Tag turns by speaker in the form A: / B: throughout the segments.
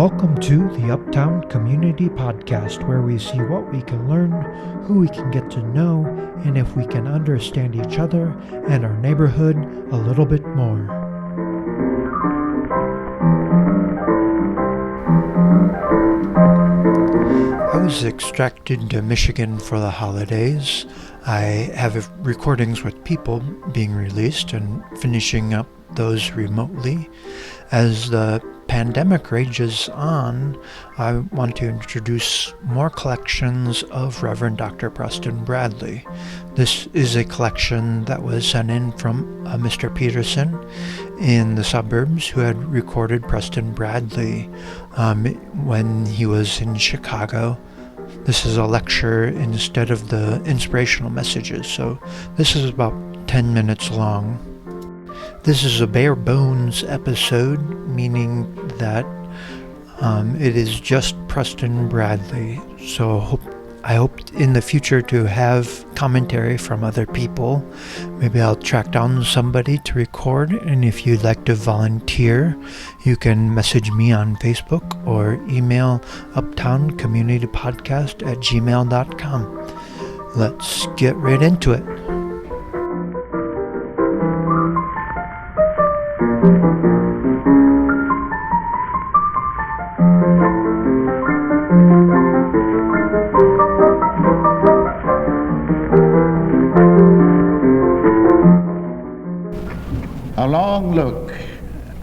A: Welcome to the Uptown Community Podcast, where we see what we can learn, who we can get to know, and if we can understand each other and our neighborhood a little bit more. I was extracted to Michigan for the holidays. I have recordings with people being released and finishing up those remotely. As the pandemic rages on, I want to introduce more collections of Reverend Dr. Preston Bradley. This is a collection that was sent in from Mr. Peterson in the suburbs, who had recorded Preston Bradley when he was in Chicago. This is a lecture instead of the inspirational messages, so this is about 10 minutes long. This is a bare bones episode, meaning that it is just Preston Bradley. So I hope in the future to have commentary from other people. Maybe I'll track down somebody to record, and if you'd like to volunteer, you can message me on Facebook or email uptowncommunitypodcast@gmail.com. Let's get right into it.
B: A long look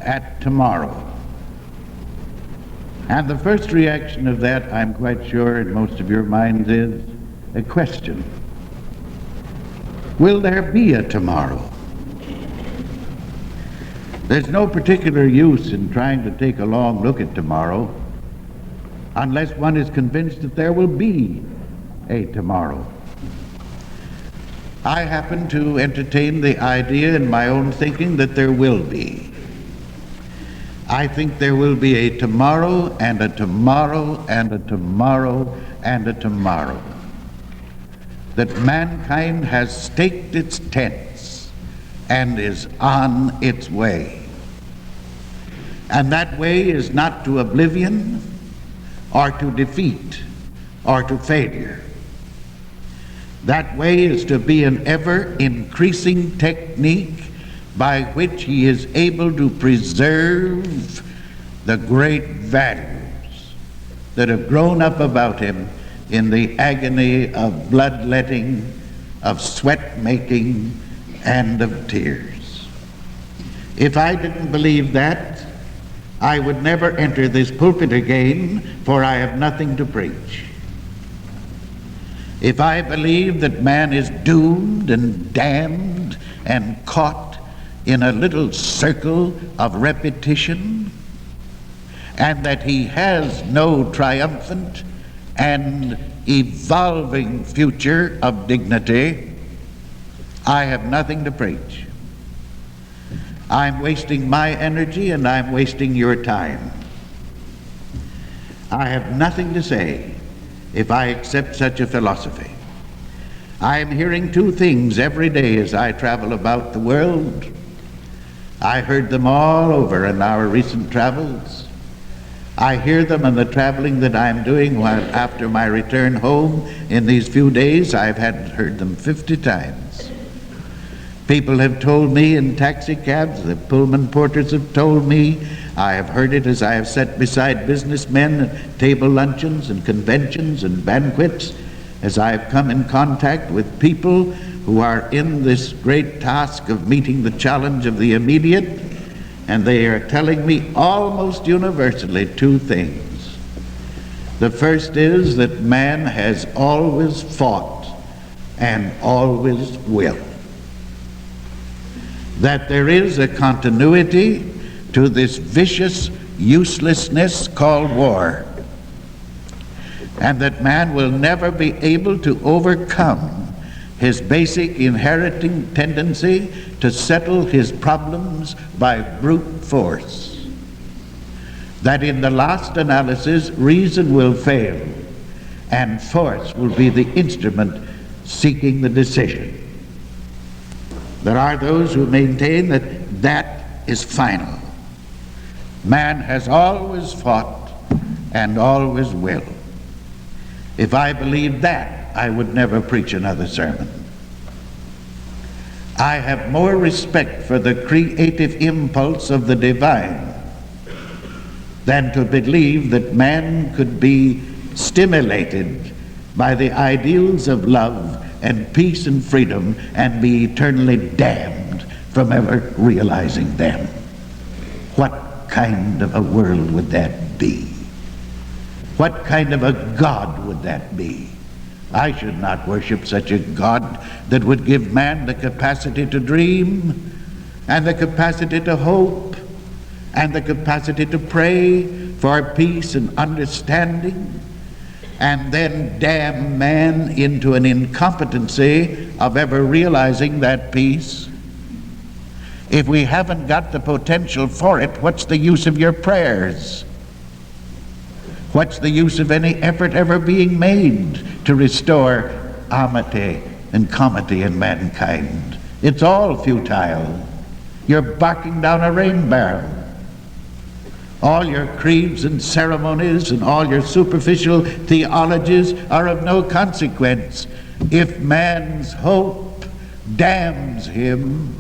B: at tomorrow. And the first reaction of that, I'm quite sure, in most of your minds is a question. Will there be a tomorrow? There's no particular use in trying to take a long look at tomorrow unless one is convinced that there will be a tomorrow. I happen to entertain the idea in my own thinking that there will be. I think there will be a tomorrow and a tomorrow and a tomorrow and a tomorrow. That mankind has staked its tents and is on its way. And that way is not to oblivion or to defeat or to failure. That way is to be an ever-increasing technique by which he is able to preserve the great values that have grown up about him in the agony of bloodletting, of sweat-making, and of tears. If I didn't believe that, I would never enter this pulpit again, for I have nothing to preach. If I believe that man is doomed and damned and caught in a little circle of repetition, and that he has no triumphant and evolving future of dignity, I have nothing to preach. I'm wasting my energy and I'm wasting your time. I have nothing to say if I accept such a philosophy. I am hearing two things every day as I travel about the world. I heard them all over in our recent travels. I hear them in the traveling that I'm doing while after my return home in these few days. I've heard them 50 times. People have told me in taxi cabs, the Pullman porters have told me, I have heard it as I have sat beside businessmen at table luncheons and conventions and banquets, as I have come in contact with people who are in this great task of meeting the challenge of the immediate, and they are telling me almost universally two things. The first is that man has always fought and always will. That there is a continuity to this vicious uselessness called war, and that man will never be able to overcome his basic inheriting tendency to settle his problems by brute force. That in the last analysis, reason will fail, and force will be the instrument seeking the decision. There are those who maintain that that is final. Man has always fought and always will. If I believed that, I would never preach another sermon. I have more respect for the creative impulse of the divine than to believe that man could be stimulated by the ideals of love and peace and freedom and be eternally damned from ever realizing them. What kind of a world would that be? What kind of a God would that be? I should not worship such a God that would give man the capacity to dream and the capacity to hope and the capacity to pray for peace and understanding, and then damn man into an incompetency of ever realizing that peace. If we haven't got the potential for it, what's the use of your prayers? What's the use of any effort ever being made to restore amity and comity in mankind? It's all futile. You're barking down a rain barrel. All your creeds and ceremonies and all your superficial theologies are of no consequence if man's hope damns him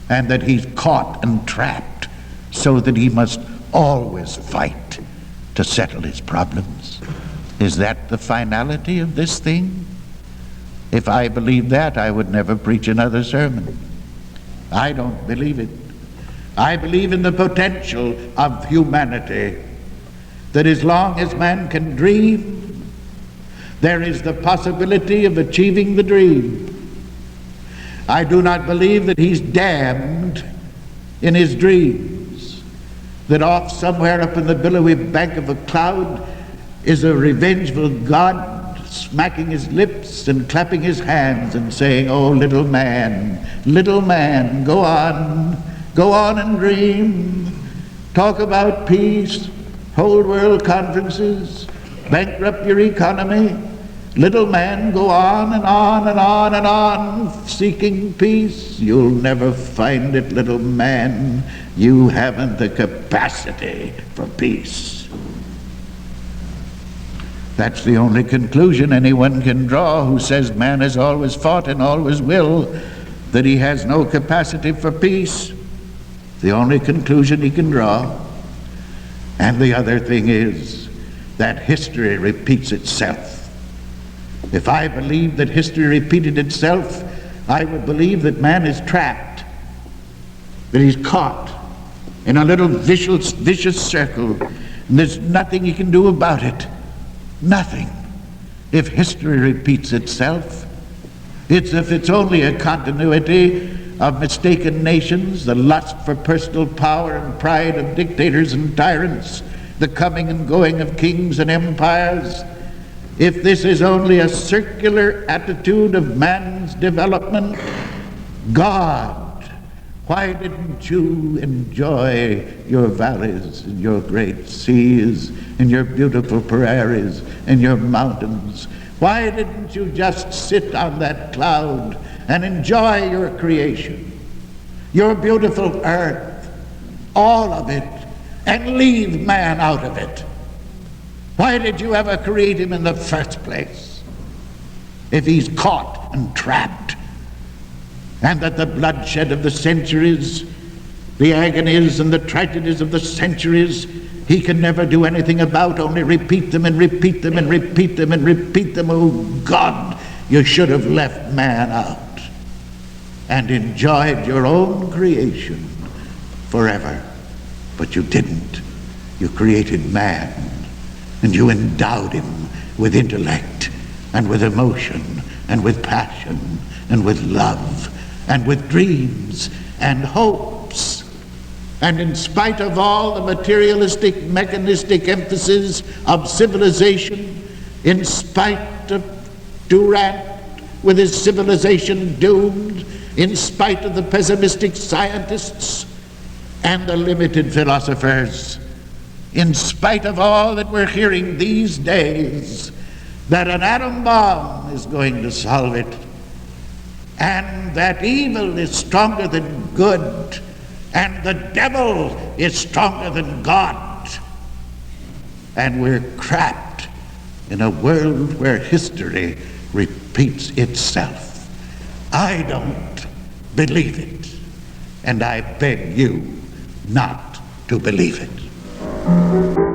B: and that he's caught and trapped so that he must always fight to settle his problems. Is that the finality of this thing? If I believed that, I would never preach another sermon. I don't believe it. I believe in the potential of humanity, that as long as man can dream, there is the possibility of achieving the dream. I do not believe that he's damned in his dreams, that off somewhere up in the billowy bank of a cloud is a revengeful God smacking his lips and clapping his hands and saying, "Oh, little man, go on and dream. Talk about peace, hold world conferences, bankrupt your economy. Little man, go on and on and on and on, seeking peace. You'll never find it, little man. You haven't the capacity for peace." That's the only conclusion anyone can draw who says man has always fought and always will, that he has no capacity for peace. The only conclusion he can draw. And the other thing is that history repeats itself. If I believed that history repeated itself, I would believe that man is trapped, that he's caught in a little vicious circle, and there's nothing he can do about it. Nothing. If history repeats itself, it's only a continuity of mistaken nations, the lust for personal power and pride of dictators and tyrants, the coming and going of kings and empires. If this is only a circular attitude of man's development, God, why didn't you enjoy your valleys and your great seas and your beautiful prairies and your mountains? Why didn't you just sit on that cloud and enjoy your creation, your beautiful earth, all of it, and leave man out of it? Why did you ever create him in the first place if he's caught and trapped, and that the bloodshed of the centuries, the agonies and the tragedies of the centuries, he can never do anything about, only repeat them and repeat them and repeat them and repeat them? Oh God, you should have left man out and enjoyed your own creation forever. But you didn't. You created man, and you endowed him with intellect and with emotion and with passion and with love and with dreams and hopes. And in spite of all the materialistic, mechanistic emphasis of civilization, in spite of Durant with his civilization doomed, in spite of the pessimistic scientists and the limited philosophers, in spite of all that we're hearing these days, that an atom bomb is going to solve it, and that evil is stronger than good, and the devil is stronger than God, and we're trapped in a world where history repeats itself. I don't believe it, and I beg you not to believe it.